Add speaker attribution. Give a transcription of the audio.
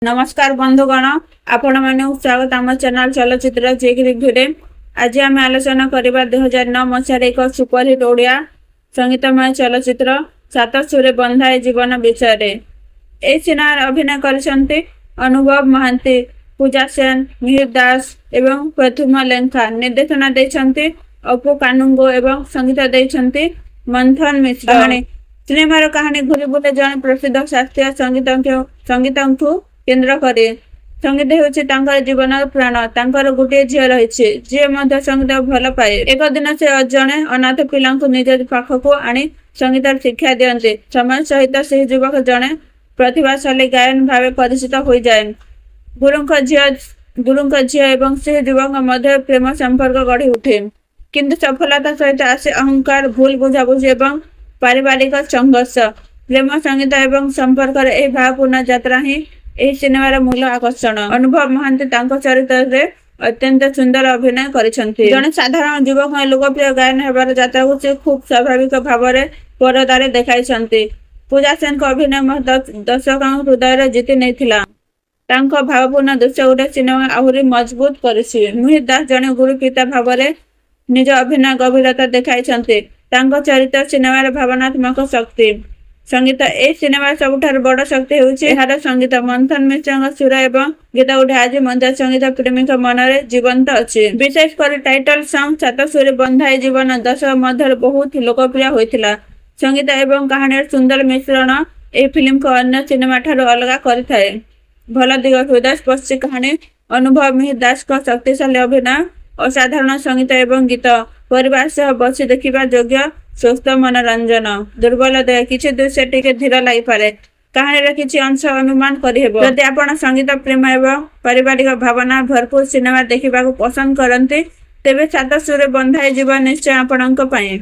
Speaker 1: नमस्कार बंधुगण आपण मैंने स्वागत आम चैनल चलचित्र चेक रिव्यू। आज आम आलोचना करबा 2009 मसीह एक सुपरहिट ओडिया संगीतमय चलचित्र सात सुरे बंधाए जीवन विषय। ए सिनेमा अभिनय कर अनुभव महांती, पूजा सेन, मिहिर दास एवं प्रथुम लेंखा। निर्देशना देछंती अपू कानुंगो एवं संगीत देछंती मंथन मिश्र। सिनेमार कहानी घूरी बुले जन प्रसिद्ध शास्त्रीय संगीत केन्द्र करे। संगीत होकर जीवन प्राण। तांकर गोटे झील रही जी संगीत भल पाए। एक दिन से जड़े अनाथ पिला निज पाखक आनी संगीत शिक्षा दियंते। समय सहित से युवक जड़े प्रतिभाशाली गायन भाव परिचित हो जाए। गुरुंक झी एवं से युवक मध्य प्रेम संपर्क गढ़ी उठे, किंतु सफलता सहित आसे अहंकार, भूल बुझाबुझी एवं पारिवारिक संघर्ष। प्रेम संगीत एवं संपर्क भावपूर्ण यात्रा ही एही सिनेमार मूल आकर्षण। अनुभव महांती तांको चरित्र रे अत्यंत सुंदर अभिनय करिसंती। जने साधारण युवक लोकप्रिय गायन हेबार यात्रा को से खूब स्वाभाविक भाव में परदारे देखाइसंती। पूजा सेन को अभिनय दर्शक हृदय जीति नैथिला। तांको भावपूर्ण दृश्य गोटे सिनेमा आहुरी मजबूत करिछि। मिहिर दास जने गुरु पिता भाव में निज अभिनय गभीरता देखाइसंती। तांको चरित्र सिनेमार भावनात्मक शक्ति। संगीत ए सिनेमा सबुठार बड़ शक्ति होउछि संगीत। मंथन मिश्र सुर एवं गीत गुडी आज मंदिर संगीत प्रेमी मन में जीवंत अच्छी। विशेषकर टाइटल सॉन्ग सात सुरे बंधाए जीवन दशक मध्य बहुत लोकप्रिय होइथिला। संगीत एवं कहानी सुंदर मिश्रण ए फिल्म को अन्य सिनेमा ठारू अलग करिथाए। भल दिग हृदयस्पर्शी कहानी, अनुभव मिहिर दास को शक्तिशाली अभिनय, असाधारण संगीत एवं गीत, परिवार सह बसी देखिबा योग्य स्वस्थ मनोरंजन। दुर्बल दया किसी दृश्य टिके धीर लगी पारे। कहानी किसी अंश अनुमान करिहेबो। यदि आपण संगीत प्रेम एवं पारिवारिक भावना भरपूर सिनेमा देखिबा को पसंद करते तेबे सात सुरे बंधाए जीवन निश्चय आपणक पई।